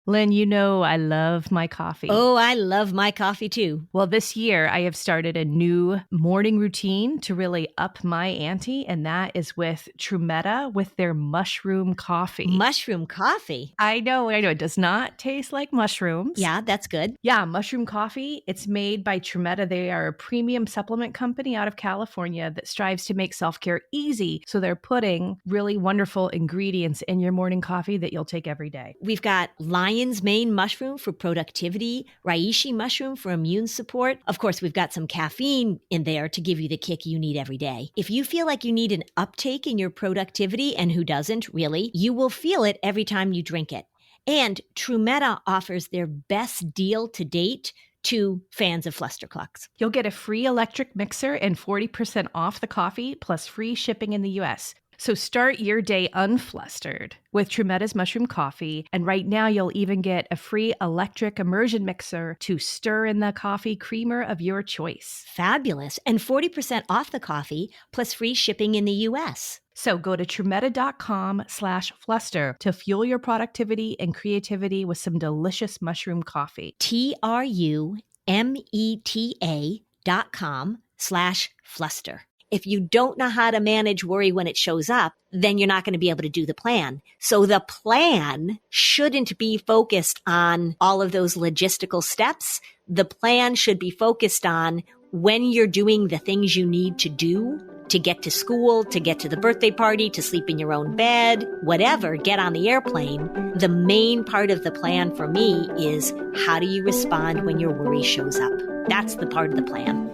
Lynn, you know I love my coffee. Oh, I love my coffee too. Well, this year I have started a new morning routine to really up my ante, and that is with Trumetta with their mushroom coffee. Mushroom coffee? I know. It does not taste like mushrooms. Yeah, that's good. Yeah, mushroom coffee. It's made by Trumetta. They are a premium supplement company out of California that strives to make self-care easy. So they're putting really wonderful ingredients in your morning coffee that you'll take every day. We've got lion's mane mushroom for productivity, reishi mushroom for immune support. Of course, we've got some caffeine in there to give you the kick you need every day. If you feel like you need an uptake in your productivity, and who doesn't really, you will feel it every time you drink it. And Trumetta offers their best deal to date to fans of Flusterclux. You'll get a free electric mixer and 40% off the coffee, plus free shipping in the U.S. So start your day unflustered with Trumetta's mushroom coffee. And right now you'll even get a free electric immersion mixer to stir in the coffee creamer of your choice. Fabulous. And 40% off the coffee plus free shipping in the U.S. So go to Trumetta.com/fluster to fuel your productivity and creativity with some delicious mushroom coffee. TRUMETA.com/fluster. If you don't know how to manage worry when it shows up, then you're not going to be able to do the plan. So the plan shouldn't be focused on all of those logistical steps. The plan should be focused on when you're doing the things you need to do to get to school, to get to the birthday party, to sleep in your own bed, whatever, get on the airplane. The main part of the plan for me is how do you respond when your worry shows up? That's the part of the plan.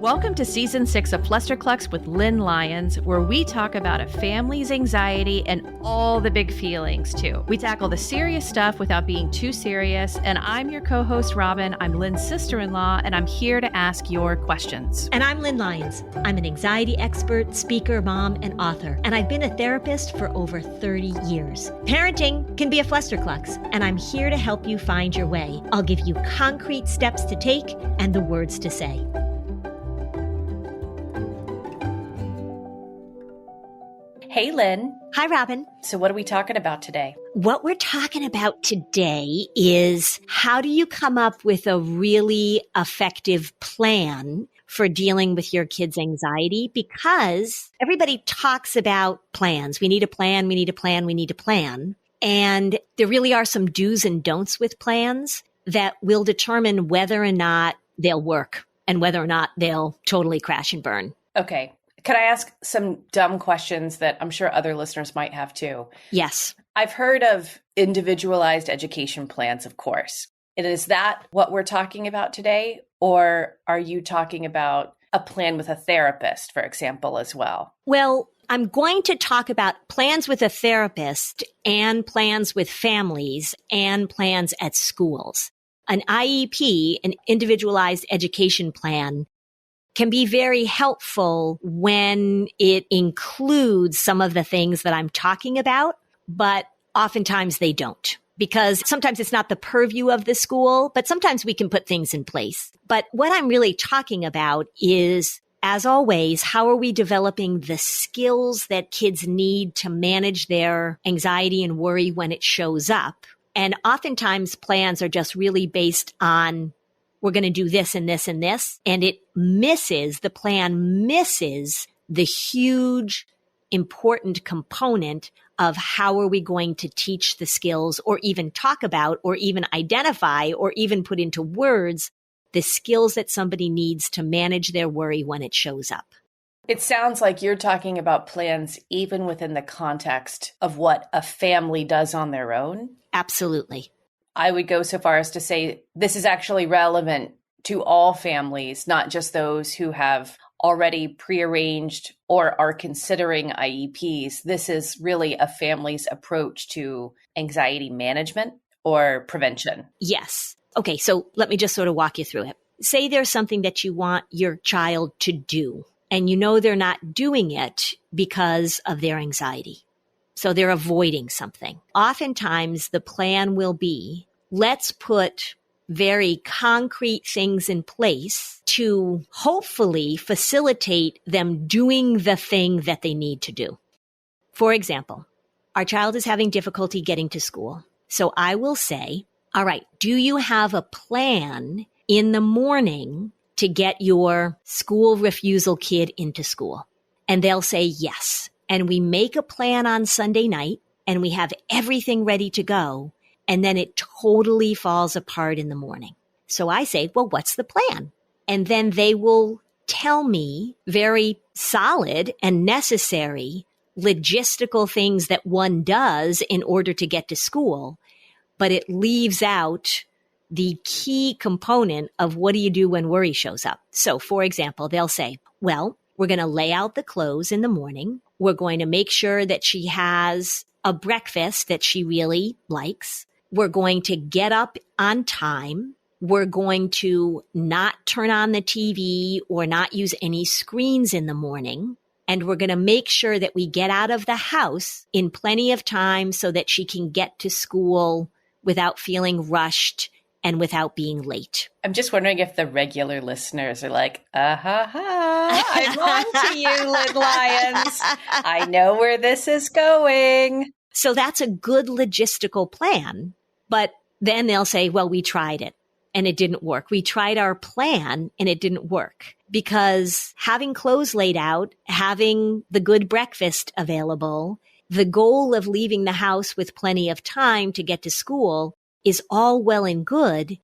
Welcome to Season 6 of Flusterclux with Lynn Lyons, where we talk about a family's anxiety and all the big feelings, too. We tackle the serious stuff without being too serious, and I'm your co-host, Robin. I'm Lynn's sister-in-law, and I'm here to ask your questions. And I'm Lynn Lyons. I'm an anxiety expert, speaker, mom, and author, and I've been a therapist for over 30 years. Parenting can be a Flusterclux, and I'm here to help you find your way. I'll give you concrete steps to take and the words to say. Hey, Lynn. Hi, Robin. So what are we talking about today? What we're talking about today is how do you come up with a really effective plan for dealing with your kids' anxiety? Because everybody talks about plans. We need a plan, we need a plan, we need a plan. And there really are some do's and don'ts with plans that will determine whether or not they'll work and whether or not they'll totally crash and burn. Okay. Can I ask some dumb questions that I'm sure other listeners might have too? Yes. I've heard of individualized education plans, of course. And is that what we're talking about today? Or are you talking about a plan with a therapist, for example, as well? Well, I'm going to talk about plans with a therapist and plans with families and plans at schools. An IEP, an individualized education plan, can be very helpful when it includes some of the things that I'm talking about, but oftentimes they don't. Because sometimes it's not the purview of the school, but sometimes we can put things in place. But what I'm really talking about is, as always, how are we developing the skills that kids need to manage their anxiety and worry when it shows up? And oftentimes plans are just really based on we're going to do this and this and this. And the plan misses the huge, important component of how are we going to teach the skills or even talk about or even identify or even put into words the skills that somebody needs to manage their worry when it shows up. It sounds like you're talking about plans even within the context of what a family does on their own. Absolutely. I would go so far as to say this is actually relevant to all families, not just those who have already prearranged or are considering IEPs. This is really a family's approach to anxiety management or prevention. Yes. Okay, so let me just sort of walk you through it. Say there's something that you want your child to do, and you know they're not doing it because of their anxiety. So they're avoiding something. Oftentimes the plan will be, let's put very concrete things in place to hopefully facilitate them doing the thing that they need to do. For example, our child is having difficulty getting to school. So I will say, all right, do you have a plan in the morning to get your school refusal kid into school? And they'll say yes. And we make a plan on Sunday night and we have everything ready to go. And then it totally falls apart in the morning. So I say, well, what's the plan? And then they will tell me very solid and necessary logistical things that one does in order to get to school. But it leaves out the key component of what do you do when worry shows up. So for example, they'll say, well, we're going to lay out the clothes in the morning. We're going to make sure that she has a breakfast that she really likes. We're going to get up on time. We're going to not turn on the TV or not use any screens in the morning. And we're going to make sure that we get out of the house in plenty of time so that she can get to school without feeling rushed and without being late. I'm just wondering if the regular listeners are like, I'm on to you, Lynn Lyons. I know where this is going. So that's a good logistical plan. But then they'll say, well, we tried it and it didn't work. We tried our plan and it didn't work because having clothes laid out, having the good breakfast available, the goal of leaving the house with plenty of time to get to school is all well and good.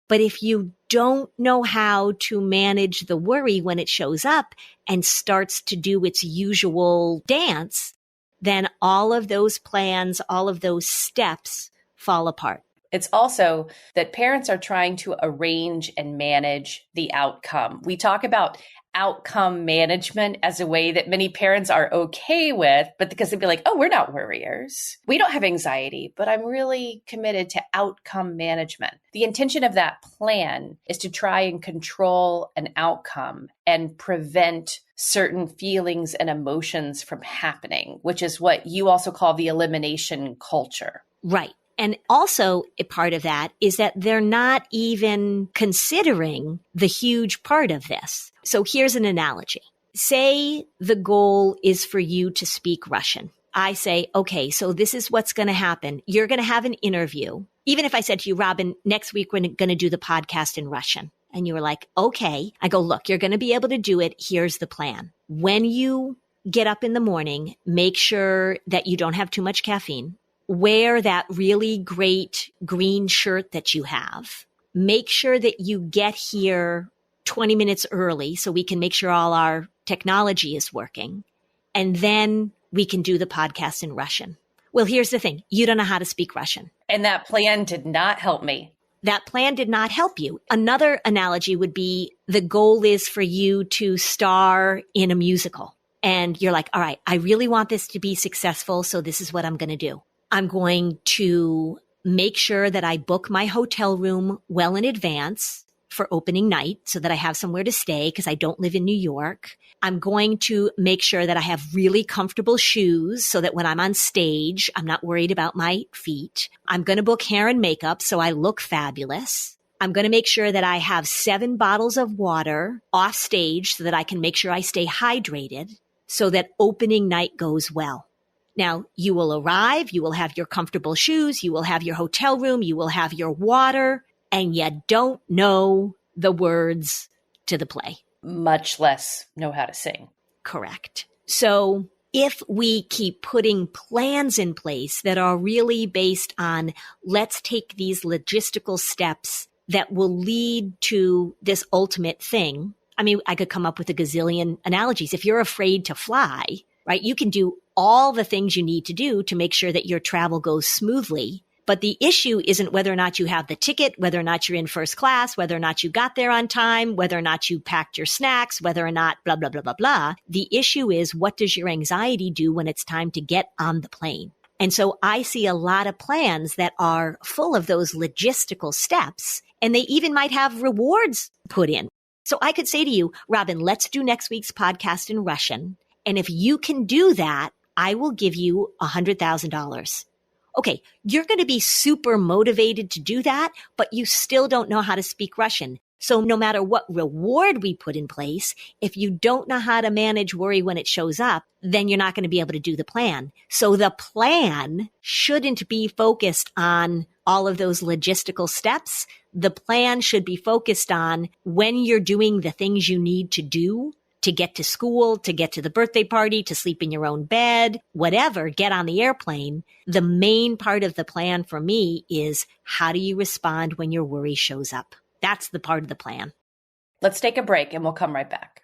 But if you don't know how to manage the worry when it shows up and starts to do its usual dance, then all of those plans, all of those steps fall apart. It's also that parents are trying to arrange and manage the outcome. We talk about outcome management as a way that many parents are okay with, but because they'd be like, oh, we're not worriers. We don't have anxiety, but I'm really committed to outcome management. The intention of that plan is to try and control an outcome and prevent certain feelings and emotions from happening, which is what you also call the elimination culture. Right. And also a part of that is that they're not even considering the huge part of this. So here's an analogy. Say the goal is for you to speak Russian. I say, okay, so this is what's going to happen. You're going to have an interview. Even if I said to you, Robin, next week we're going to do the podcast in Russian. And you were like, okay. I go, look, you're going to be able to do it. Here's the plan. When you get up in the morning, make sure that you don't have too much caffeine. Wear that really great green shirt that you have. Make sure that you get here 20 minutes early so we can make sure all our technology is working. And then we can do the podcast in Russian. Well, here's the thing. You don't know how to speak Russian. And that plan did not help me. That plan did not help you. Another analogy would be the goal is for you to star in a musical. And you're like, all right, I really want this to be successful. So this is what I'm going to do. I'm going to make sure that I book my hotel room well in advance for opening night so that I have somewhere to stay because I don't live in New York. I'm going to make sure that I have really comfortable shoes so that when I'm on stage, I'm not worried about my feet. I'm going to book hair and makeup so I look fabulous. I'm going to make sure that I have 7 bottles of water off stage so that I can make sure I stay hydrated so that opening night goes well. Now, you will arrive, you will have your comfortable shoes, you will have your hotel room, you will have your water, and you don't know the words to the play. Much less know how to sing. Correct. So if we keep putting plans in place that are really based on let's take these logistical steps that will lead to this ultimate thing. I mean, I could come up with a gazillion analogies. If you're afraid to fly, right, you can do all the things you need to do to make sure that your travel goes smoothly. But the issue isn't whether or not you have the ticket, whether or not you're in first class, whether or not you got there on time, whether or not you packed your snacks, whether or not blah, blah, blah, blah, blah. The issue is what does your anxiety do when it's time to get on the plane? And so I see a lot of plans that are full of those logistical steps, and they even might have rewards put in. So I could say to you, Robin, let's do next week's podcast in Russian. And if you can do that, I will give you $100,000. Okay, you're going to be super motivated to do that, but you still don't know how to speak Russian. So no matter what reward we put in place, if you don't know how to manage worry when it shows up, then you're not going to be able to do the plan. So the plan shouldn't be focused on all of those logistical steps. The plan should be focused on when you're doing the things you need to do to get to school, to get to the birthday party, to sleep in your own bed, whatever, get on the airplane. The main part of the plan for me is how do you respond when your worry shows up? That's the part of the plan. Let's take a break and we'll come right back.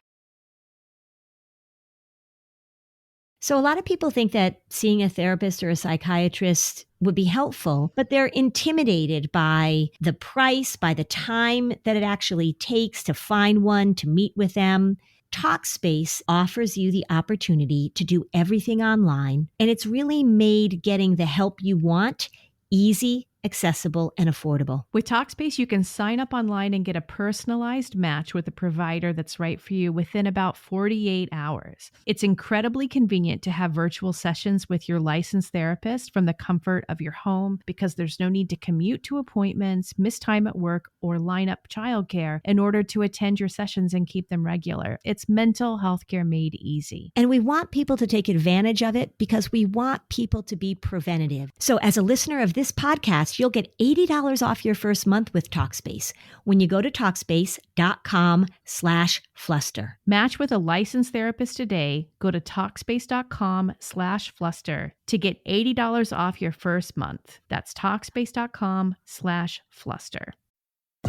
So a lot of people think that seeing a therapist or a psychiatrist would be helpful, but they're intimidated by the price, by the time that it actually takes to find one, to meet with them. Talkspace offers you the opportunity to do everything online, and it's really made getting the help you want easy, accessible, and affordable. With Talkspace, you can sign up online and get a personalized match with a provider that's right for you within about 48 hours. It's incredibly convenient to have virtual sessions with your licensed therapist from the comfort of your home because there's no need to commute to appointments, miss time at work, or line up childcare in order to attend your sessions and keep them regular. It's mental health care made easy. And we want people to take advantage of it because we want people to be preventative. So as a listener of this podcast, you'll get $80 off your first month with Talkspace when you go to Talkspace.com/Fluster. Match with a licensed therapist today. Go to Talkspace.com/Fluster to get $80 off your first month. That's Talkspace.com/Fluster.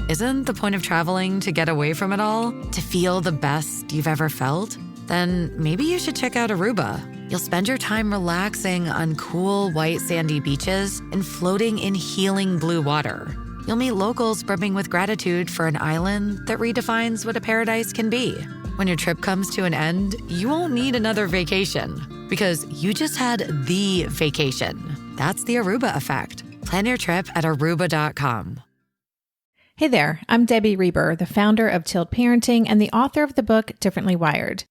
Isn't the point of traveling to get away from it all? To feel the best you've ever felt? Then maybe you should check out Aruba. You'll spend your time relaxing on cool, white, sandy beaches and floating in healing blue water. You'll meet locals brimming with gratitude for an island that redefines what a paradise can be. When your trip comes to an end, you won't need another vacation because you just had the vacation. That's the Aruba effect. Plan your trip at Aruba.com. Hey there, I'm Debbie Reber, the founder of Tilt Parenting and the author of the book Differently Wired.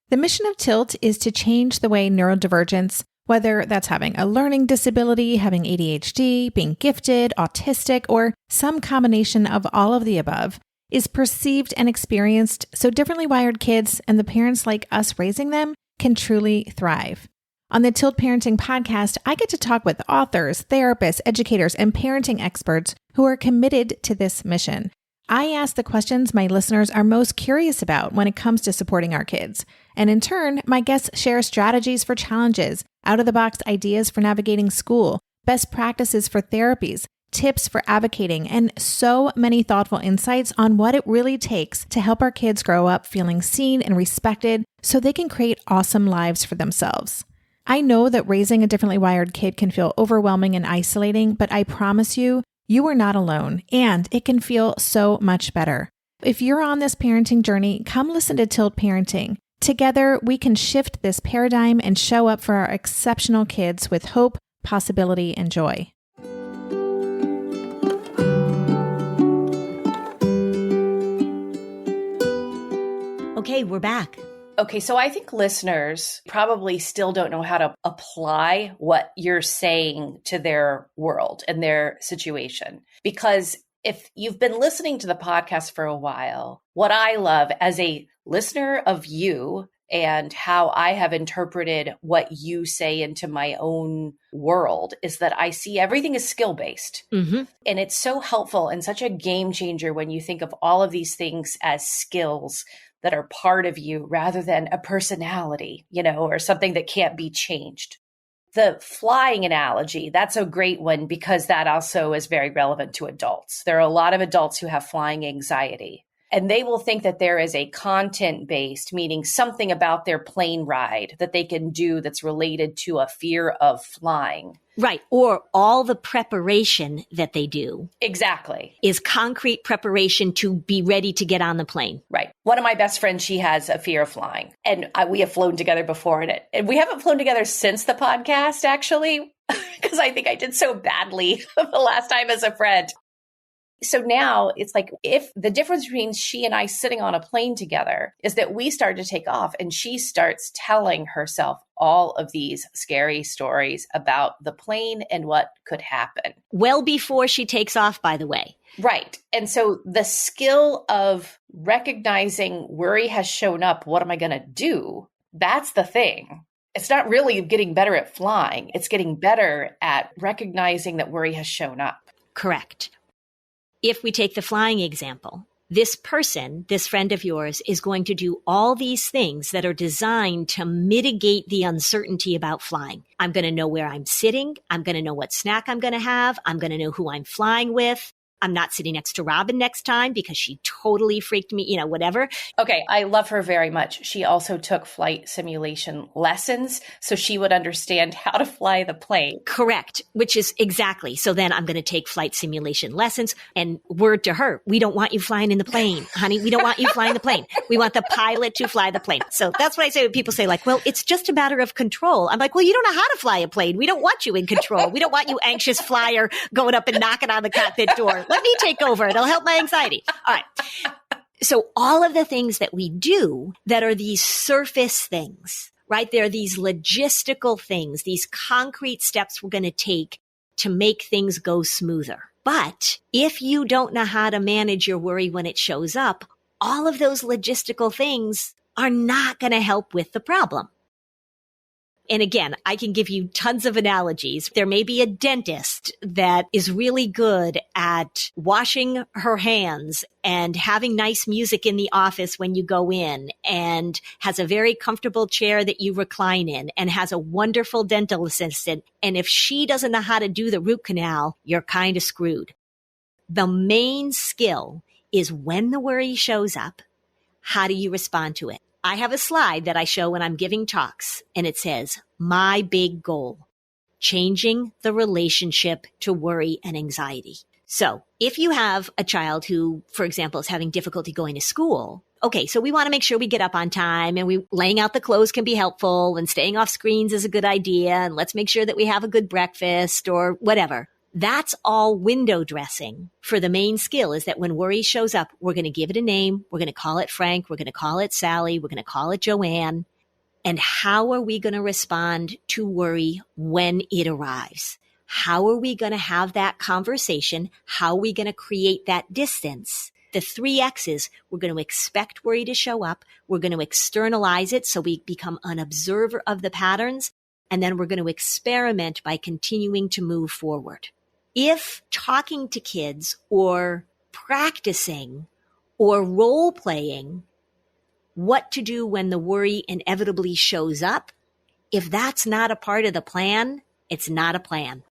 The mission of Tilt is to change the way neurodivergence, whether that's having a learning disability, having ADHD, being gifted, autistic, or some combination of all of the above, is perceived and experienced so differently wired kids and the parents like us raising them can truly thrive. On the Tilt Parenting podcast, I get to talk with authors, therapists, educators, and parenting experts who are committed to this mission. I ask the questions my listeners are most curious about when it comes to supporting our kids. And in turn, my guests share strategies for challenges, out-of-the-box ideas for navigating school, best practices for therapies, tips for advocating, and so many thoughtful insights on what it really takes to help our kids grow up feeling seen and respected so they can create awesome lives for themselves. I know that raising a differently wired kid can feel overwhelming and isolating, but I promise you, you are not alone, and it can feel so much better. If you're on this parenting journey, come listen to Tilt Parenting. Together, we can shift this paradigm and show up for our exceptional kids with hope, possibility, and joy. Okay, we're back. Okay, so I think listeners probably still don't know how to apply what you're saying to their world and their situation. Because if you've been listening to the podcast for a while, what I love as a listener of you and how I have interpreted what you say into my own world is that I see everything as skill-based. Mm-hmm. And it's so helpful and such a game changer when you think of all of these things as skills that are part of you rather than a personality, or something that can't be changed. The flying analogy, that's a great one because that also is very relevant to adults. There are a lot of adults who have flying anxiety, and they will think that there is a content-based, meaning something about their plane ride that they can do that's related to a fear of flying. Right. Or all the preparation that they do. Exactly. Is concrete preparation to be ready to get on the plane. Right. One of my best friends, she has a fear of flying. And we have flown together before in it. And we haven't flown together since the podcast, actually, because I think I did so badly the last time as a friend. So now it's like, if the difference between she and I sitting on a plane together is that we start to take off and she starts telling herself all of these scary stories about the plane and what could happen. Well before she takes off, by the way. Right. And so the skill of recognizing worry has shown up, what am I going to do? That's the thing. It's not really getting better at flying. It's getting better at recognizing that worry has shown up. Correct. If we take the flying example, this person, this friend of yours, is going to do all these things that are designed to mitigate the uncertainty about flying. I'm going to know where I'm sitting. I'm going to know what snack I'm going to have. I'm going to know who I'm flying with. I'm not sitting next to Robin next time because she totally freaked me, whatever. Okay, I love her very much. She also took flight simulation lessons so she would understand how to fly the plane. Correct, which is exactly. So then I'm going to take flight simulation lessons, and word to her, we don't want you flying in the plane, honey. We don't want you flying the plane. We want the pilot to fly the plane. So that's what I say when people say like, well, it's just a matter of control. I'm like, well, you don't know how to fly a plane. We don't want you in control. We don't want you anxious flyer going up and knocking on the cockpit door. Let me take over. It'll help my anxiety. All right. So all of the things that we do that are these surface things, right? They're these logistical things, these concrete steps we're going to take to make things go smoother. But if you don't know how to manage your worry when it shows up, all of those logistical things are not going to help with the problem. And again, I can give you tons of analogies. There may be a dentist that is really good at washing her hands and having nice music in the office when you go in, and has a very comfortable chair that you recline in, and has a wonderful dental assistant. And if she doesn't know how to do the root canal, you're kind of screwed. The main skill is when the worry shows up, how do you respond to it? I have a slide that I show when I'm giving talks, and it says, my big goal, changing the relationship to worry and anxiety. So if you have a child who, for example, is having difficulty going to school, okay, so we want to make sure we get up on time, and laying out the clothes can be helpful, and staying off screens is a good idea, and let's make sure that we have a good breakfast or whatever. That's all window dressing for the main skill, is that when worry shows up, we're going to give it a name. We're going to call it Frank. We're going to call it Sally. We're going to call it Joanne. And how are we going to respond to worry when it arrives? How are we going to have that conversation? How are we going to create that distance? The 3 X's, we're going to expect worry to show up. We're going to externalize it so we become an observer of the patterns. And then we're going to experiment by continuing to move forward. If talking to kids or practicing or role playing what to do when the worry inevitably shows up, if that's not a part of the plan, it's not a plan.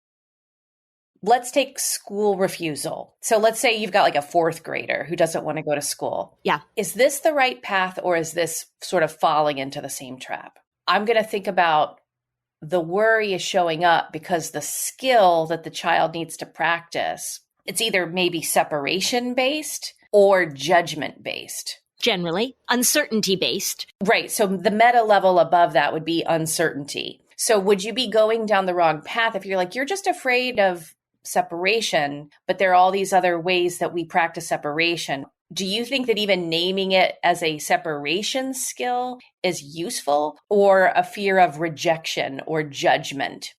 Let's take school refusal. So let's say you've got like a 4th grader who doesn't want to go to school. Yeah. Is this the right path, or is this sort of falling into the same trap? I'm going to think about the worry is showing up because the skill that the child needs to practice, it's either maybe separation based or judgment based. Generally, uncertainty based. Right. So the meta level above that would be uncertainty. So would you be going down the wrong path if you're like, you're just afraid of separation, but there are all these other ways that we practice separation? Do you think that even naming it as a separation skill is useful, or a fear of rejection or judgment?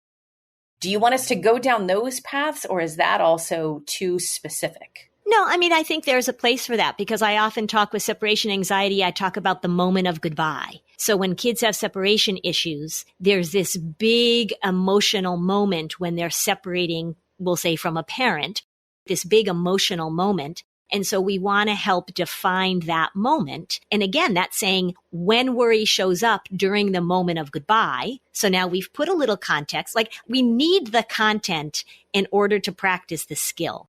Do you want us to go down those paths, or is that also too specific? No, I mean, I think there's a place for that, because I often talk with separation anxiety. I talk about the moment of goodbye. So when kids have separation issues, there's this big emotional moment when they're separating, we'll say, from a parent, this big emotional moment. And so we want to help define that moment. And again, that's saying when worry shows up during the moment of goodbye. So now we've put a little context, like we need the content in order to practice the skill.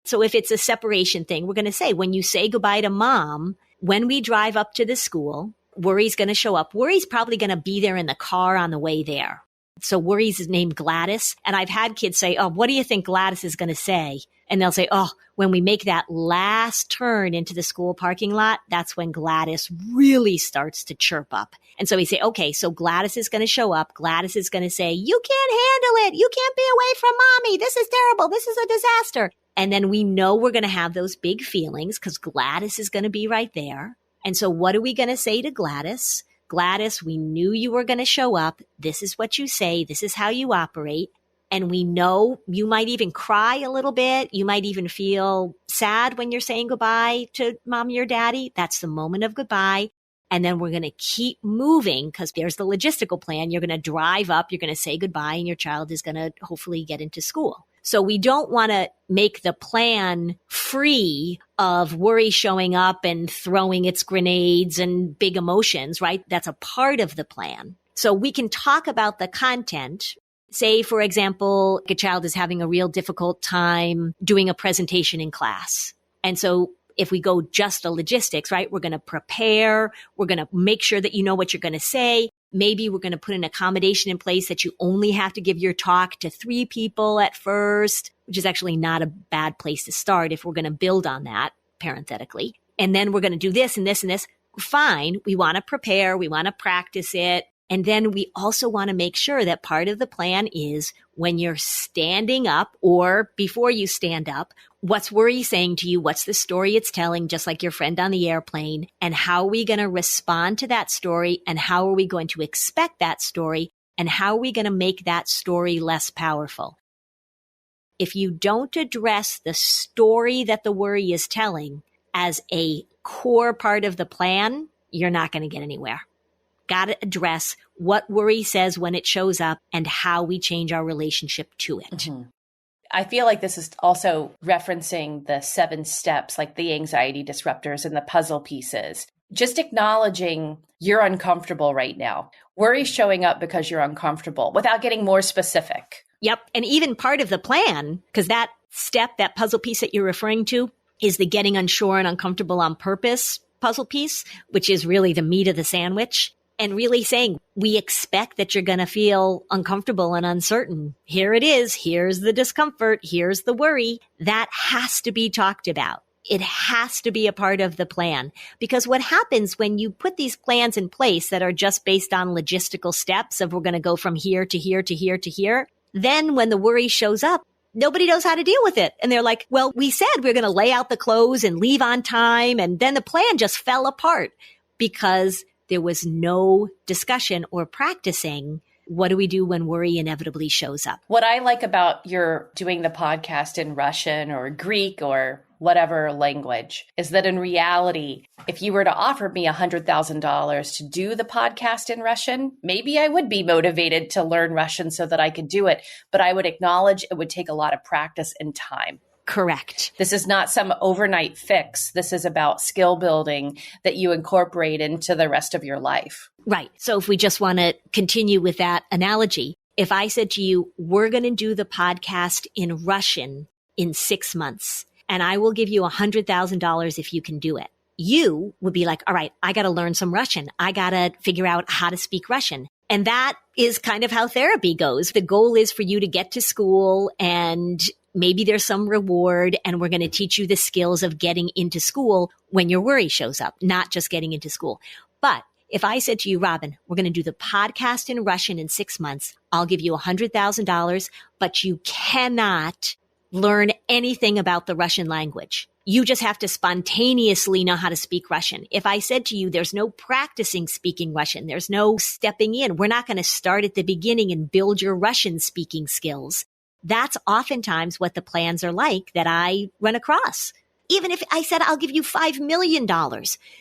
So if it's a separation thing, we're going to say, when you say goodbye to mom, when we drive up to the school, worry's going to show up. Worry's probably going to be there in the car on the way there. So worry's named Gladys. And I've had kids say, oh, what do you think Gladys is going to say? And they'll say, oh, when we make that last turn into the school parking lot, that's when Gladys really starts to chirp up. And so we say, okay, so Gladys is going to show up. Gladys is going to say, you can't handle it. You can't be away from mommy. This is terrible. This is a disaster. And then we know we're going to have those big feelings because Gladys is going to be right there. And so what are we going to say to Gladys? Gladys, we knew you were going to show up. This is what you say. This is how you operate. And we know you might even cry a little bit. You might even feel sad when you're saying goodbye to mommy or daddy. That's the moment of goodbye. And then we're going to keep moving because there's the logistical plan. You're going to drive up, you're going to say goodbye, and your child is going to hopefully get into school. So we don't want to make the plan free of worry showing up and throwing its grenades and big emotions, right? That's a part of the plan. So we can talk about the content. Say, for example, a child is having a real difficult time doing a presentation in class. And so if we go just to logistics, right, we're going to prepare. We're going to make sure that you know what you're going to say. Maybe we're going to put an accommodation in place that you only have to give your talk to 3 people at first, which is actually not a bad place to start if we're going to build on that, parenthetically. And then we're going to do this and this and this. Fine. We want to prepare. We want to practice it. And then we also want to make sure that part of the plan is when you're standing up or before you stand up, what's worry saying to you? What's the story it's telling, just like your friend on the airplane? And how are we going to respond to that story? And how are we going to expect that story? And how are we going to make that story less powerful? If you don't address the story that the worry is telling as a core part of the plan, you're not going to get anywhere. Got to address what worry says when it shows up and how we change our relationship to it. Mm-hmm. I feel like this is also referencing the 7 steps, like the anxiety disruptors and the puzzle pieces. Just acknowledging you're uncomfortable right now. Worry showing up because you're uncomfortable without getting more specific. Yep. And even part of the plan, because that step, that puzzle piece that you're referring to is the getting unsure and uncomfortable on purpose puzzle piece, which is really the meat of the sandwich. And really saying, we expect that you're going to feel uncomfortable and uncertain. Here it is. Here's the discomfort. Here's the worry. That has to be talked about. It has to be a part of the plan. Because what happens when you put these plans in place that are just based on logistical steps of we're going to go from here to here to here to here, then when the worry shows up, nobody knows how to deal with it. And they're like, well, we said we're going to lay out the clothes and leave on time. And then the plan just fell apart because there was no discussion or practicing. What do we do when worry inevitably shows up? What I like about your doing the podcast in Russian or Greek or whatever language is that in reality, if you were to offer me $100,000 to do the podcast in Russian, maybe I would be motivated to learn Russian so that I could do it. But I would acknowledge it would take a lot of practice and time. Correct. This is not some overnight fix. This is about skill building that you incorporate into the rest of your life. Right. So if we just want to continue with that analogy, if I said to you, we're going to do the podcast in Russian in 6 months, and I will give you $100,000 if you can do it, you would be like, all right, I got to learn some Russian. I got to figure out how to speak Russian. And that is kind of how therapy goes. The goal is for you to get to school and maybe there's some reward and we're going to teach you the skills of getting into school when your worry shows up, not just getting into school. But if I said to you, Robin, we're going to do the podcast in Russian in 6 months, I'll give you $100,000, but you cannot learn anything about the Russian language. You just have to spontaneously know how to speak Russian. If I said to you, there's no practicing speaking Russian, there's no stepping in, we're not going to start at the beginning and build your Russian speaking skills. That's oftentimes what the plans are like that I run across. Even if I said, I'll give you $5 million,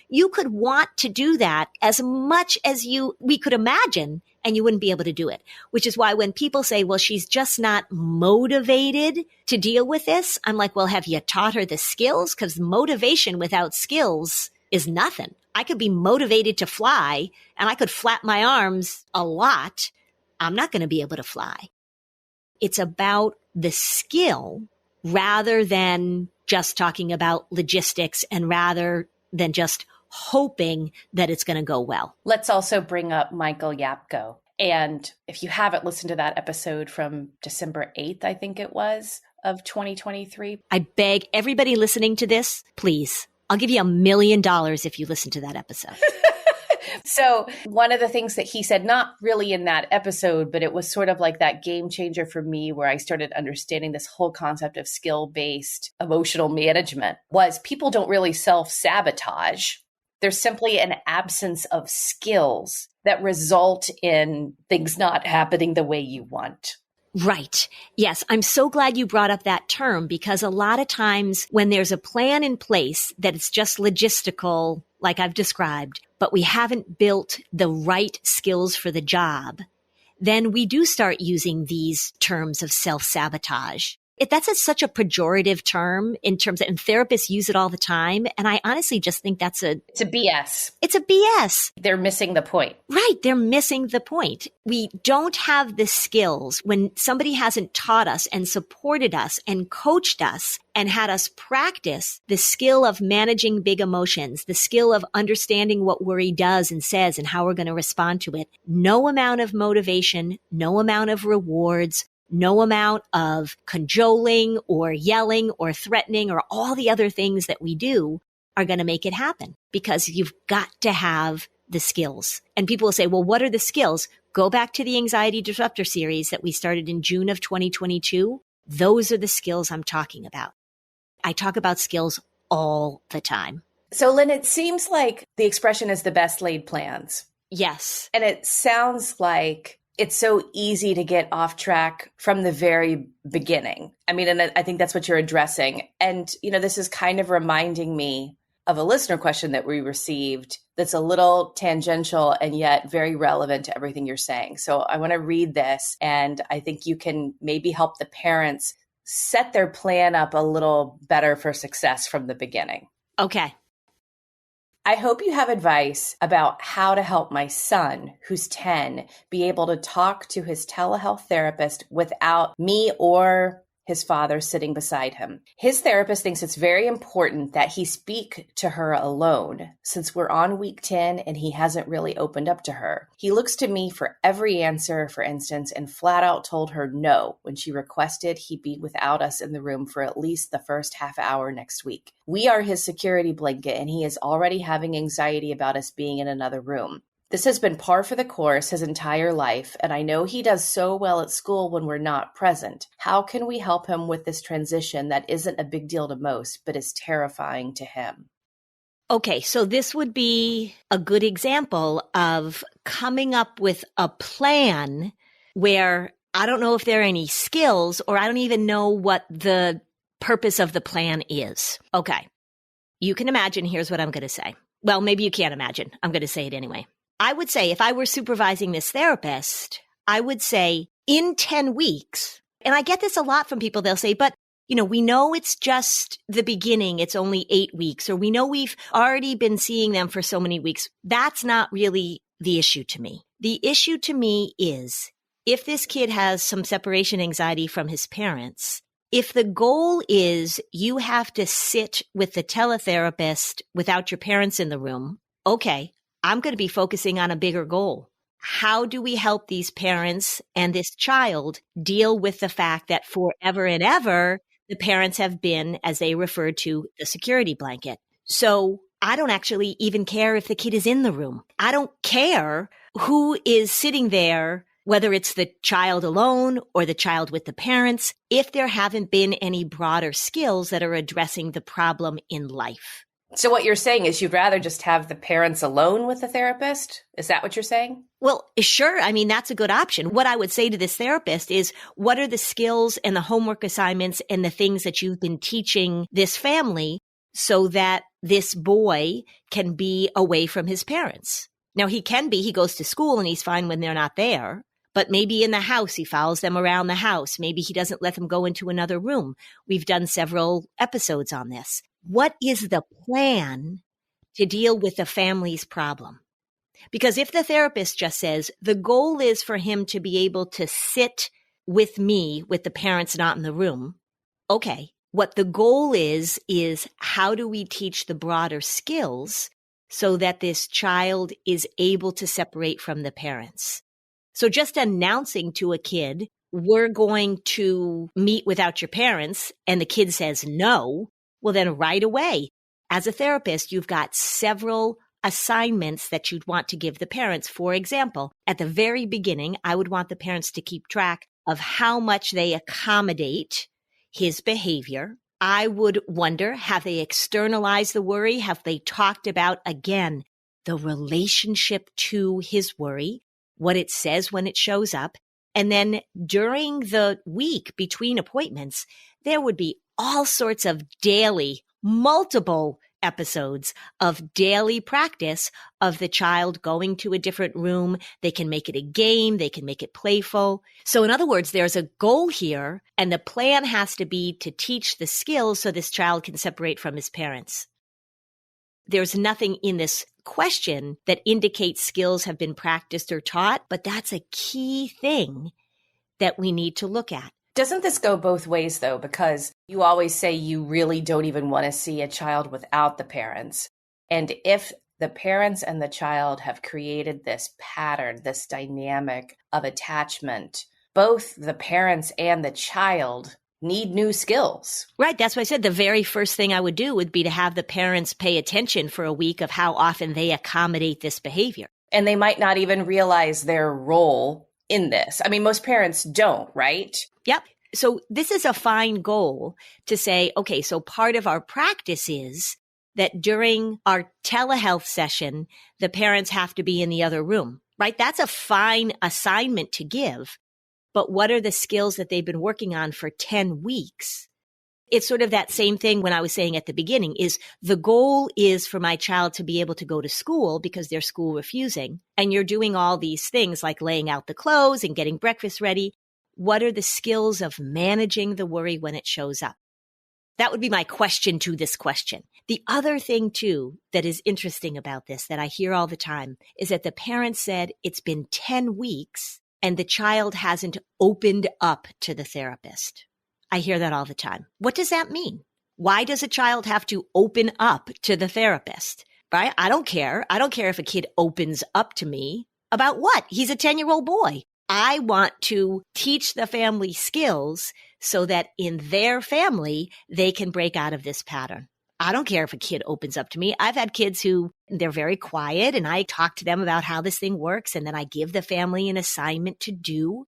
you could want to do that as much as we could imagine, and you wouldn't be able to do it. Which is why when people say, well, she's just not motivated to deal with this, I'm like, well, have you taught her the skills? Because motivation without skills is nothing. I could be motivated to fly, and I could flap my arms a lot. I'm not going to be able to fly. It's about the skill rather than just talking about logistics and rather than just hoping that it's going to go well. Let's also bring up Michael Yapko. And if you haven't listened to that episode from December 8th, I think it was, of 2023. I beg everybody listening to this, please, I'll give you $1 million if you listen to that episode. So one of the things that he said, not really in that episode, but it was sort of like that game changer for me where I started understanding this whole concept of skill-based emotional management, was people don't really self-sabotage. There's simply an absence of skills that result in things not happening the way you want. Right. Yes. I'm so glad you brought up that term, because a lot of times when there's a plan in place that it's just logistical, like I've described, but we haven't built the right skills for the job, then we do start using these terms of self-sabotage. That's such a pejorative term in terms of, and therapists use it all the time. And I honestly just think it's a BS. It's a BS. They're missing the point. Right. They're missing the point. We don't have the skills when somebody hasn't taught us and supported us and coached us and had us practice the skill of managing big emotions, the skill of understanding what worry does and says and how we're going to respond to it. No amount of motivation, no amount of rewards, no amount of cajoling or yelling or threatening or all the other things that we do are going to make it happen, because you've got to have the skills. And people will say, well, what are the skills? Go back to the Anxiety Disruptor series that we started in June of 2022. Those are the skills I'm talking about. I talk about skills all the time. So, Lynn, it seems like the expression is the best laid plans. Yes. And it sounds like it's so easy to get off track from the very beginning. I mean, and I think that's what you're addressing. And, this is kind of reminding me of a listener question that we received that's a little tangential and yet very relevant to everything you're saying. So I want to read this, and I think you can maybe help the parents set their plan up a little better for success from the beginning. Okay. I hope you have advice about how to help my son, who's 10, be able to talk to his telehealth therapist without me or his father sitting beside him. His therapist thinks it's very important that he speak to her alone, since we're on week 10 and he hasn't really opened up to her. He looks to me for every answer, for instance, and flat out told her no when she requested he be without us in the room for at least the first half hour next week. We are his security blanket, and he is already having anxiety about us being in another room. This has been par for the course his entire life, and I know he does so well at school when we're not present. How can we help him with this transition that isn't a big deal to most, but is terrifying to him? Okay, so this would be a good example of coming up with a plan where I don't know if there are any skills, or I don't even know what the purpose of the plan is. Okay, you can imagine, here's what I'm going to say. Well, maybe you can't imagine. I'm going to say it anyway. I would say if I were supervising this therapist, I would say in 10 weeks, and I get this a lot from people, they'll say, but we know it's just the beginning. It's only 8 weeks, or we know we've already been seeing them for so many weeks. That's not really the issue to me. The issue to me is if this kid has some separation anxiety from his parents, if the goal is you have to sit with the teletherapist without your parents in the room, okay, I'm going to be focusing on a bigger goal. How do we help these parents and this child deal with the fact that forever and ever, the parents have been, as they referred to, the security blanket? So I don't actually even care if the kid is in the room. I don't care who is sitting there, whether it's the child alone or the child with the parents, if there haven't been any broader skills that are addressing the problem in life. So what you're saying is you'd rather just have the parents alone with the therapist? Is that what you're saying? Well, sure. I mean, that's a good option. What I would say to this therapist is, what are the skills and the homework assignments and the things that you've been teaching this family so that this boy can be away from his parents? Now, he goes to school and he's fine when they're not there. But maybe in the house, he follows them around the house. Maybe he doesn't let them go into another room. We've done several episodes on this. What is the plan to deal with the family's problem? Because if the therapist just says, the goal is for him to be able to sit with me, with the parents not in the room, okay, what the goal is how do we teach the broader skills so that this child is able to separate from the parents? So just announcing to a kid, we're going to meet without your parents, and the kid says no, well, then right away, as a therapist, you've got several assignments that you'd want to give the parents. For example, at the very beginning, I would want the parents to keep track of how much they accommodate his behavior. I would wonder, have they externalized the worry? Have they talked about, again, the relationship to his worry, what it says when it shows up? And then during the week between appointments, there would be all sorts of daily, multiple episodes of daily practice of the child going to a different room. They can make it a game. They can make it playful. So in other words, there's a goal here, and the plan has to be to teach the skills so this child can separate from his parents. There's nothing in this question that indicates skills have been practiced or taught, but that's a key thing that we need to look at. Doesn't this go both ways, though? Because you always say you really don't even want to see a child without the parents. And if the parents and the child have created this pattern, this dynamic of attachment, both the parents and the child need new skills. Right. That's why I said the very first thing I would do would be to have the parents pay attention for a week of how often they accommodate this behavior. And they might not even realize their role in this. I mean, most parents don't, right? Yep. So this is a fine goal to say, okay, so part of our practice is that during our telehealth session, the parents have to be in the other room, right? That's a fine assignment to give. But what are the skills that they've been working on for 10 weeks? It's sort of that same thing when I was saying at the beginning is the goal is for my child to be able to go to school because they're school refusing. And you're doing all these things like laying out the clothes and getting breakfast ready. What are the skills of managing the worry when it shows up? That would be my question to this question. The other thing, too, that is interesting about this that I hear all the time is that the parents said it's been 10 weeks and the child hasn't opened up to the therapist. I hear that all the time. What does that mean? Why does a child have to open up to the therapist? Right? I don't care. I don't care if a kid opens up to me. About what? He's a 10-year-old boy. I want to teach the family skills so that in their family, they can break out of this pattern. I don't care if a kid opens up to me. I've had kids who they're very quiet and I talk to them about how this thing works. And then I give the family an assignment to do.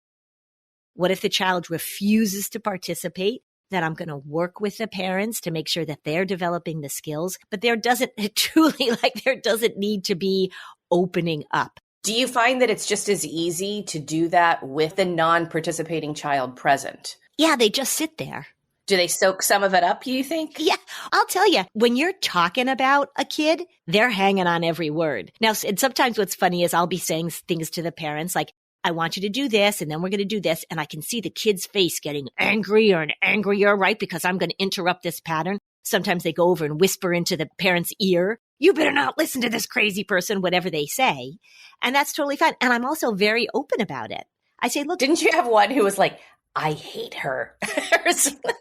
What if the child refuses to participate? That I'm going to work with the parents to make sure that they're developing the skills. But there doesn't need to be opening up. Do you find that it's just as easy to do that with the non-participating child present? Yeah, they just sit there. Do they soak some of it up, you think? Yeah, I'll tell you, when you're talking about a kid, they're hanging on every word. Now, and sometimes what's funny is I'll be saying things to the parents like, I want you to do this, and then we're going to do this. And I can see the kid's face getting angrier and angrier, right? Because I'm going to interrupt this pattern. Sometimes they go over and whisper into the parent's ear, you better not listen to this crazy person, whatever they say. And that's totally fine. And I'm also very open about it. I say, look. Didn't you have one who was like, I hate her?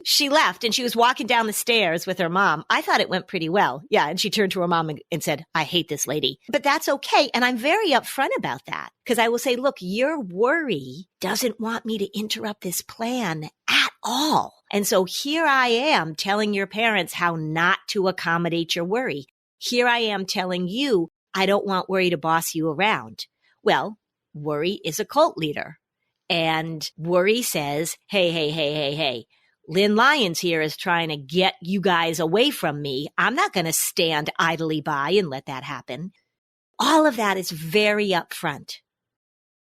She left and she was walking down the stairs with her mom. I thought it went pretty well. Yeah. And she turned to her mom and said, I hate this lady. But that's okay. And I'm very upfront about that because I will say, look, your worry doesn't want me to interrupt this plan at all. And so here I am telling your parents how not to accommodate your worry. Here I am telling you, I don't want worry to boss you around. Well, worry is a cult leader. And worry says, hey, Lynn Lyons here is trying to get you guys away from me. I'm not going to stand idly by and let that happen. All of that is very upfront.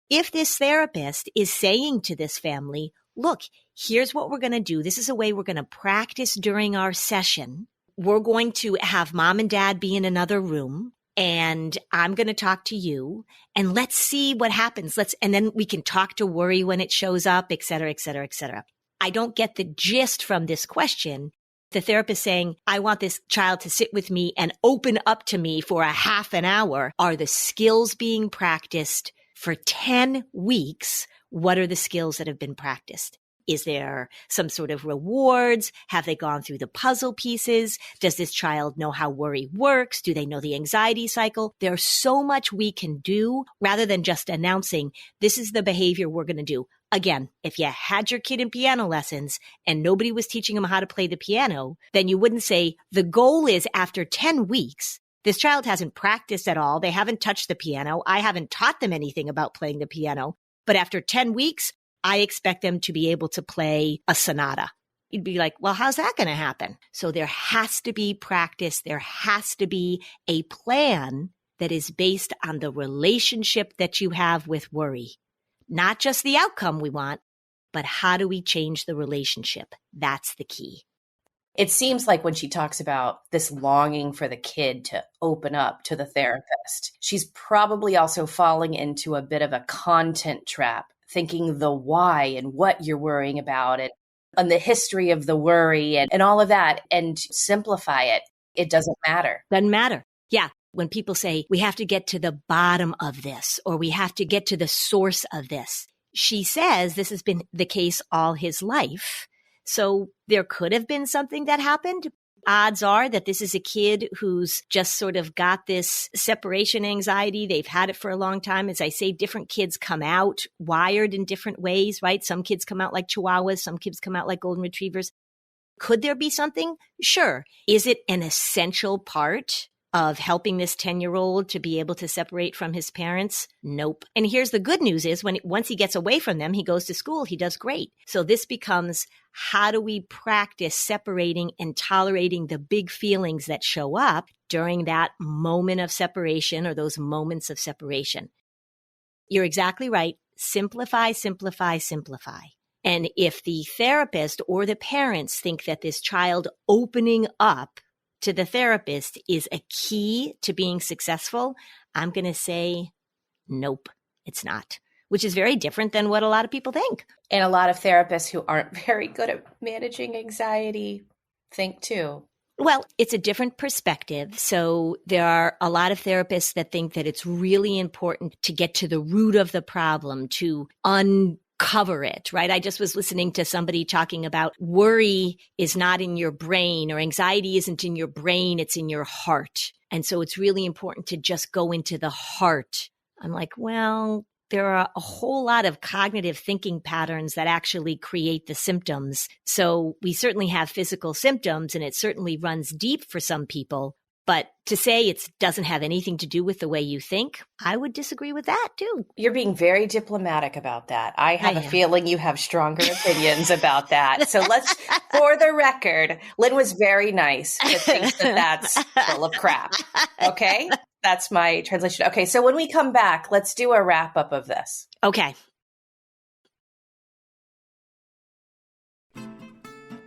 If this therapist is saying to this family, look, here's what we're going to do. This is a way we're going to practice during our session. We're going to have mom and dad be in another room. And I'm going to talk to you and let's see what happens. And then we can talk to worry when it shows up, et cetera, et cetera, et cetera. I don't get the gist from this question. The therapist saying, I want this child to sit with me and open up to me for a half an hour. Are the skills being practiced for 10 weeks? What are the skills that have been practiced? Is there some sort of rewards? Have they gone through the puzzle pieces? Does this child know how worry works? Do they know the anxiety cycle? There's so much we can do rather than just announcing this is the behavior we're going to do. Again, if you had your kid in piano lessons and nobody was teaching them how to play the piano, then you wouldn't say the goal is after 10 weeks, This child hasn't practiced at all. They haven't touched the piano. I haven't taught them anything about playing the piano. But after 10 weeks, I expect them to be able to play a sonata. You'd be like, well, how's that going to happen? So there has to be practice. There has to be a plan that is based on the relationship that you have with worry. Not just the outcome we want, but how do we change the relationship? That's the key. It seems like when she talks about this longing for the kid to open up to the therapist, she's probably also falling into a bit of a content trap, thinking the why and what you're worrying about and the history of the worry and all of that, and simplify it. It doesn't matter. Doesn't matter. Yeah. When people say, we have to get to the bottom of this, or we have to get to the source of this, she says this has been the case all his life. So there could have been something that happened. Odds are that this is a kid who's just sort of got this separation anxiety. They've had it for a long time. As I say, different kids come out wired in different ways, right? Some kids come out like chihuahuas. Some kids come out like golden retrievers. Could there be something? Sure. Is it an essential part of helping this 10-year-old to be able to separate from his parents? Nope. And here's the good news is once he gets away from them, he goes to school, he does great. So this becomes, how do we practice separating and tolerating the big feelings that show up during that moment of separation or those moments of separation? You're exactly right. Simplify, simplify, simplify. And if the therapist or the parents think that this child opening up to the therapist is a key to being successful, I'm going to say, nope, it's not, which is very different than what a lot of people think. And a lot of therapists who aren't very good at managing anxiety think too. Well, it's a different perspective. So there are a lot of therapists that think that it's really important to get to the root of the problem, to uncover it, right? I just was listening to somebody talking about worry is not in your brain, or anxiety isn't in your brain, it's in your heart. And so it's really important to just go into the heart. I'm like, well, there are a whole lot of cognitive thinking patterns that actually create the symptoms. So we certainly have physical symptoms, and it certainly runs deep for some people. But to say it doesn't have anything to do with the way you think, I would disagree with that too. You're being very diplomatic about that. I have a feeling you have stronger opinions about that. So let's, for the record, Lynn was very nice, but thinks that that's full of crap. Okay? That's my translation. Okay, so when we come back, let's do a wrap up of this. Okay.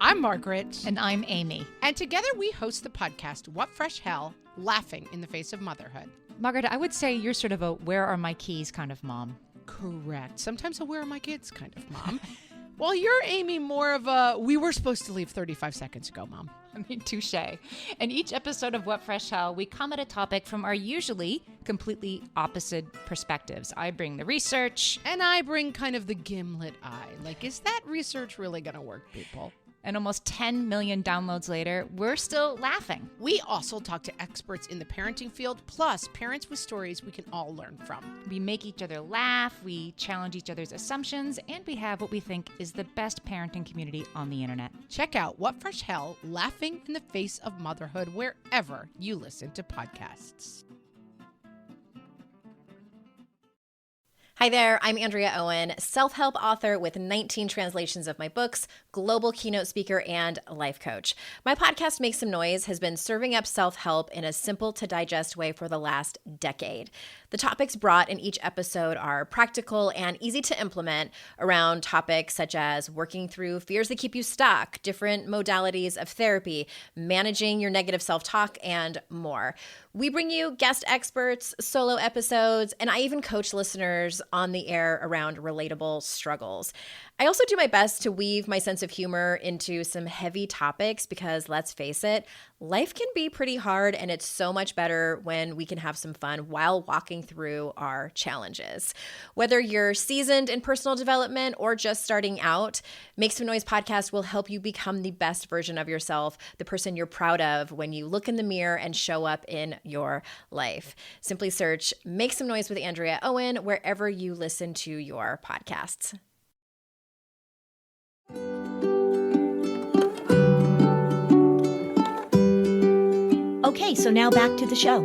I'm Margaret. And I'm Amy. And together we host the podcast, What Fresh Hell? Laughing in the Face of Motherhood. Margaret, I would say you're sort of a where are my keys kind of mom. Correct. Sometimes a where are my kids kind of mom. Well, you're, Amy, more of a we were supposed to leave 35 seconds ago, mom. I mean, touche. In each episode of What Fresh Hell, we come at a topic from our usually completely opposite perspectives. I bring the research. And I bring kind of the gimlet eye. Like, is that research really going to work, people? And almost 10 million downloads later, we're still laughing. We also talk to experts in the parenting field, plus parents with stories we can all learn from. We make each other laugh, we challenge each other's assumptions, and we have what we think is the best parenting community on the internet. Check out What Fresh Hell? Laughing in the Face of Motherhood wherever you listen to podcasts. Hi there, I'm Andrea Owen, self-help author with 19 translations of my books, global keynote speaker, and life coach. My podcast, Make Some Noise, has been serving up self-help in a simple-to-digest way for the last decade. The topics brought in each episode are practical and easy to implement around topics such as working through fears that keep you stuck, different modalities of therapy, managing your negative self-talk, and more. We bring you guest experts, solo episodes, and I even coach listeners on the air around relatable struggles. I also do my best to weave my sense of humor into some heavy topics because, let's face it, life can be pretty hard, and it's so much better when we can have some fun while walking through our challenges. Whether you're seasoned in personal development or just starting out, Make Some Noise podcast will help you become the best version of yourself, the person you're proud of when you look in the mirror and show up in your life. Simply search Make Some Noise with Andrea Owen wherever you listen to your podcasts. Okay, so now back to the show.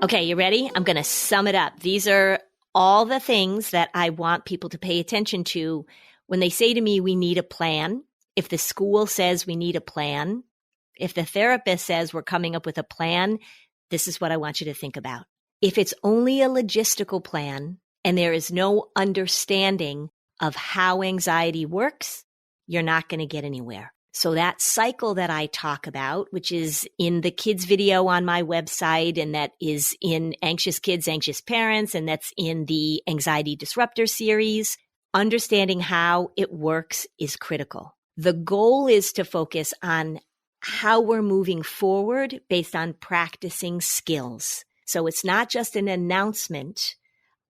Okay, you ready? I'm going to sum it up. These are all the things that I want people to pay attention to when they say to me, we need a plan. If the school says we need a plan, if the therapist says we're coming up with a plan, this is what I want you to think about. If it's only a logistical plan and there is no understanding of how anxiety works, you're not going to get anywhere. So that cycle that I talk about, which is in the kids video on my website, and that is in Anxious Kids, Anxious Parents, and that's in the Anxiety Disruptor series, understanding how it works is critical. The goal is to focus on how we're moving forward based on practicing skills. So it's not just an announcement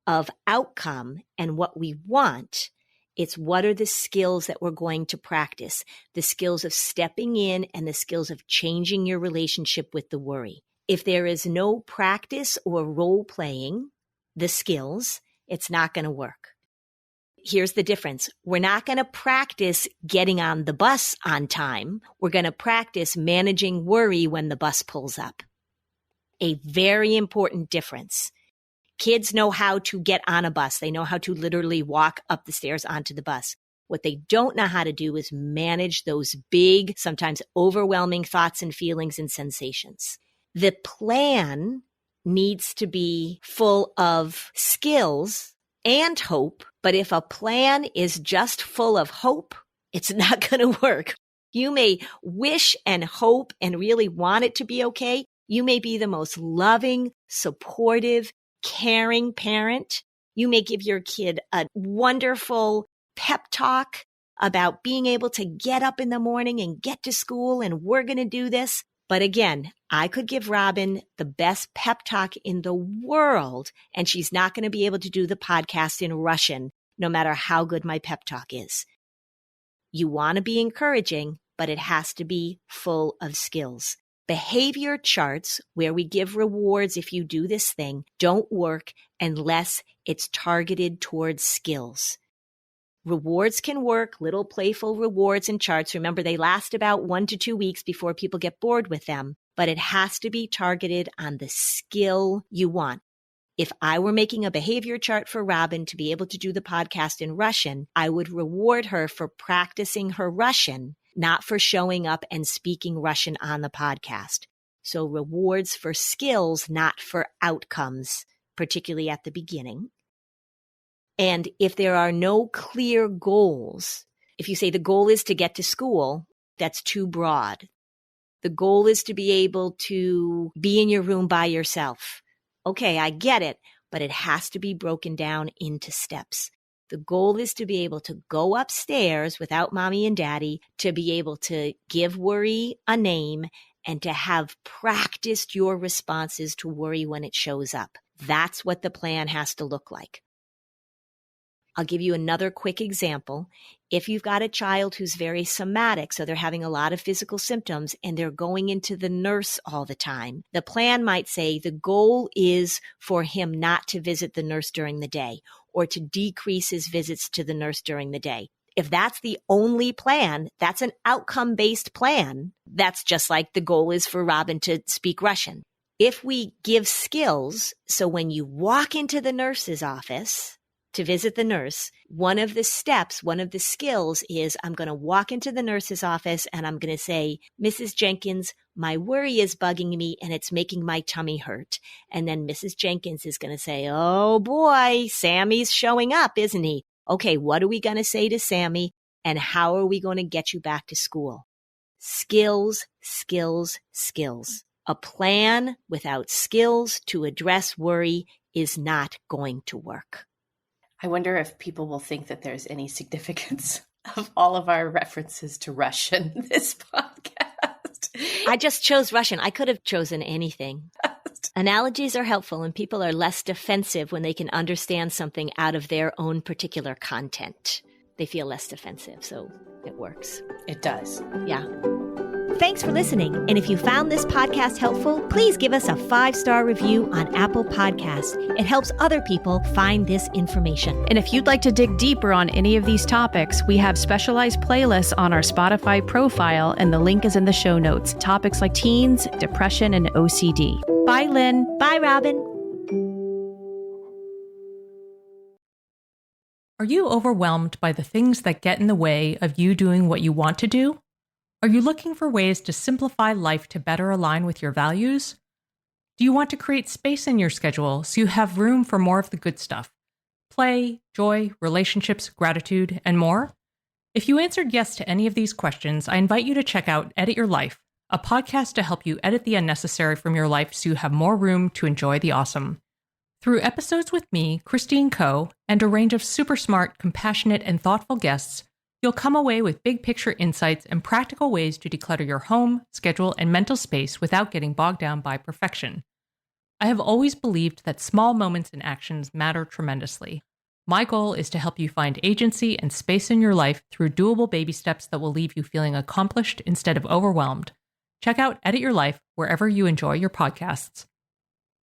of outcome and what we want. It's what are the skills that we're going to practice, the skills of stepping in and the skills of changing your relationship with the worry. If there is no practice or role playing the skills, it's not going to work. Here's the difference. We're not going to practice getting on the bus on time. We're going to practice managing worry when the bus pulls up. A very important difference. Kids know how to get on a bus. They know how to literally walk up the stairs onto the bus. What they don't know how to do is manage those big, sometimes overwhelming thoughts and feelings and sensations. The plan needs to be full of skills and hope. But if a plan is just full of hope, it's not going to work. You may wish and hope and really want it to be okay. You may be the most loving, supportive, caring parent. You may give your kid a wonderful pep talk about being able to get up in the morning and get to school, and we're going to do this. But again, I could give Robin the best pep talk in the world, and she's not going to be able to do the podcast in Russian, no matter how good my pep talk is. You want to be encouraging, but it has to be full of skills. Behavior charts, where we give rewards if you do this thing, don't work unless it's targeted towards skills. Rewards can work, little playful rewards and charts. Remember, they last about 1 to 2 weeks before people get bored with them, but it has to be targeted on the skill you want. If I were making a behavior chart for Robin to be able to do the podcast in Russian, I would reward her for practicing her Russian, not for showing up and speaking Russian on the podcast. So rewards for skills, not for outcomes, particularly at the beginning. And if there are no clear goals, if you say the goal is to get to school, that's too broad. The goal is to be able to be in your room by yourself. Okay, I get it, but it has to be broken down into steps. The goal is to be able to go upstairs without mommy and daddy, to be able to give worry a name, and to have practiced your responses to worry when it shows up. That's what the plan has to look like. I'll give you another quick example. If you've got a child who's very somatic, so they're having a lot of physical symptoms and they're going into the nurse all the time, the plan might say the goal is for him not to visit the nurse during the day or to decrease his visits to the nurse during the day. If that's the only plan, that's an outcome-based plan. That's just like the goal is for Robin to speak Russian. If we give skills, so when you walk into the nurse's office to visit the nurse, one of the steps, one of the skills is I'm going to walk into the nurse's office and I'm going to say, Mrs. Jenkins, my worry is bugging me and it's making my tummy hurt. And then Mrs. Jenkins is going to say, oh boy, Sammy's showing up, isn't he? Okay, what are we going to say to Sammy and how are we going to get you back to school? Skills, skills, skills. A plan without skills to address worry is not going to work. I wonder if people will think that there's any significance of all of our references to Russian in this podcast. I just chose Russian. I could have chosen anything. Analogies are helpful and people are less defensive when they can understand something out of their own particular content. They feel less defensive, so it works. It does. Yeah. Thanks for listening. And if you found this podcast helpful, please give us a 5-star review on Apple Podcasts. It helps other people find this information. And if you'd like to dig deeper on any of these topics, we have specialized playlists on our Spotify profile, and the link is in the show notes. Topics like teens, depression, and OCD. Bye, Lynn. Bye, Robin. Are you overwhelmed by the things that get in the way of you doing what you want to do? Are you looking for ways to simplify life to better align with your values? Do you want to create space in your schedule so you have room for more of the good stuff? Play, joy, relationships, gratitude, and more? If you answered yes to any of these questions, I invite you to check out Edit Your Life, a podcast to help you edit the unnecessary from your life so you have more room to enjoy the awesome. Through episodes with me, Christine Coe, and a range of super smart, compassionate, and thoughtful guests, you'll come away with big picture insights and practical ways to declutter your home, schedule, and mental space without getting bogged down by perfection. I have always believed that small moments and actions matter tremendously. My goal is to help you find agency and space in your life through doable baby steps that will leave you feeling accomplished instead of overwhelmed. Check out Edit Your Life wherever you enjoy your podcasts.